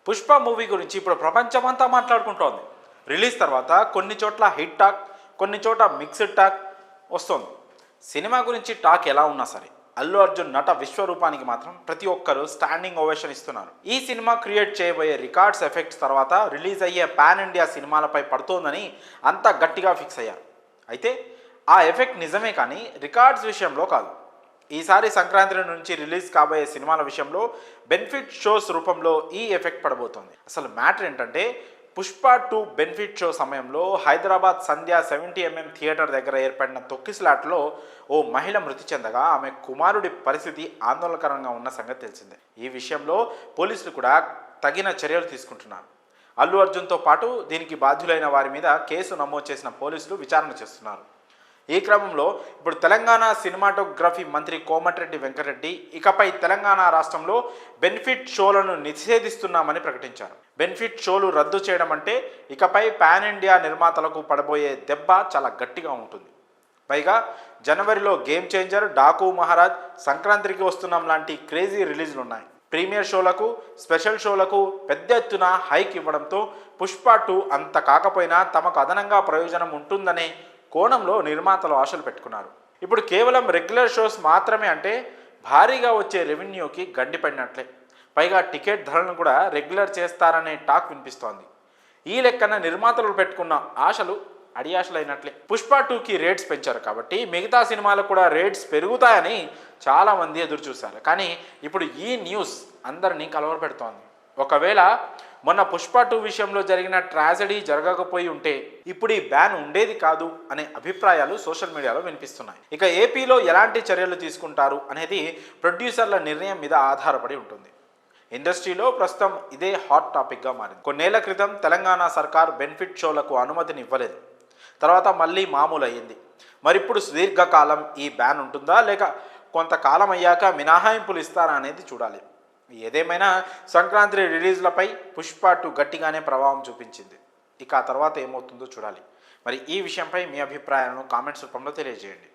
Pushpa movie గురించి ఇప్పుడు ప్రపంచమంతా మాట్లాడుకుంటోంది. రిలీజ్ తర్వాత కొన్ని చోట్ల హిట్ టాక్, కొన్ని చోట్ల మిక్స్డ్ టాక్ వస్తుంది. సినిమా గురించి టాక్ ఎలా ఉన్నా సరే అల్లు అర్జున్ నట విశ్వరూపానికి మాత్రం ప్రతి ఒక్కరూ స్టాండింగ్ ఓవేషన్ ఇస్తున్నారు. ఈ సినిమా క్రియేట్ చేయబోయే రికార్డ్స్ ఎఫెక్ట్స్ తర్వాత రిలీజ్ అయ్యే పాన్ ఇండియా సినిమాలపై పడుతోందని అంతా గట్టిగా ఫిక్స్ అయ్యారు. అయితే ఆ ఎఫెక్ట్ నిజమే కానీ రికార్డ్స్ విషయంలో కాదు. ఈసారి సంక్రాంతి నుంచి రిలీజ్ కాబోయే సినిమాల విషయంలో బెనిఫిట్ షోస్ రూపంలో ఈ ఎఫెక్ట్ పడబోతోంది. అసలు మ్యాటర్ ఏంటంటే పుష్ప 2 బెనిఫిట్ షో సమయంలో హైదరాబాద్ సంధ్య 70mm థియేటర్ దగ్గర ఏర్పడిన తొక్కిసలాటలో ఓ మహిళ మృతి చెందగా ఆమె కుమారుడి పరిస్థితి ఆందోళనకరంగా ఉన్న సంగతి తెలిసిందే. ఈ విషయంలో పోలీసులు కూడా తగిన చర్యలు తీసుకుంటున్నారు. అల్లు అర్జున్తో పాటు దీనికి బాధ్యులైన వారి మీద కేసు నమోదు చేసిన పోలీసులు విచారణ చేస్తున్నారు. ఈ క్రమంలో ఇప్పుడు తెలంగాణ సినిమాటోగ్రఫీ మంత్రి కోమటిరెడ్డి వెంకటరెడ్డి ఇకపై తెలంగాణ రాష్ట్రంలో బెనిఫిట్ షోలను నిషేధిస్తున్నామని ప్రకటించారు. బెనిఫిట్ షోలు రద్దు చేయడం అంటే ఇకపై పాన్ ఇండియా నిర్మాతలకు పడబోయే దెబ్బ చాలా గట్టిగా ఉంటుంది. పైగా జనవరిలో గేమ్ చేంజర్, డాకు మహారాజ్, సంక్రాంతికి వస్తున్నాం లాంటి క్రేజీ రిలీజ్లు ఉన్నాయి. ప్రీమియర్ షోలకు, స్పెషల్ షోలకు పెద్ద ఎత్తున హైక్ ఇవ్వడంతో పుష్ప 2 అంత కాకపోయినా తమకు అదనంగా ప్రయోజనం ఉంటుందనే కోణంలో నిర్మాతలు ఆశలు పెట్టుకున్నారు. ఇప్పుడు కేవలం రెగ్యులర్ షోస్ మాత్రమే అంటే భారీగా వచ్చే రెవెన్యూకి గండిపడినట్లే. పైగా టికెట్ ధరలను కూడా రెగ్యులర్ చేస్తారనే టాక్ వినిపిస్తోంది. ఈ లెక్కన నిర్మాతలు పెట్టుకున్న ఆశలు అడియాశలైనట్లే. పుష్ప 2కి రేట్స్ పెంచారు కాబట్టి మిగతా సినిమాలకు కూడా రేట్స్ పెరుగుతాయని చాలామంది ఎదురు చూశారు. కానీ ఇప్పుడు ఈ న్యూస్ అందరినీ కలవరపెడుతోంది. ఒకవేళ మొన్న పుష్ప 2 విషయంలో జరిగిన ట్రాజడీ జరగకపోయి ఉంటే ఇప్పుడు ఈ బ్యాన్ ఉండేది కాదు అనే అభిప్రాయాలు సోషల్ మీడియాలో వినిపిస్తున్నాయి. ఇక ఏపీలో ఎలాంటి చర్యలు తీసుకుంటారు అనేది ప్రొడ్యూసర్ల నిర్ణయం మీద ఆధారపడి ఉంటుంది. ఇండస్ట్రీలో ప్రస్తుతం ఇదే హాట్ టాపిక్గా మారింది. కొన్నేళ్ల క్రితం తెలంగాణ సర్కార్ బెనిఫిట్ షోలకు అనుమతిని ఇవ్వలేదు. తర్వాత మళ్ళీ మామూలు అయ్యింది. మరిప్పుడు సుదీర్ఘకాలం ఈ బ్యాన్ ఉంటుందా లేక కొంతకాలం అయ్యాక మినహాయింపులు ఇస్తారా అనేది చూడాలి. ఏదేమైనా సంక్రాంతి రిలీజ్లపై పుష్ప 2 గట్టిగానే ప్రభావం చూపించింది. ఇక ఆ తర్వాత ఏమవుతుందో చూడాలి. మరి ఈ విషయంపై మీ అభిప్రాయాలను కామెంట్స్ రూపంలో తెలియజేయండి.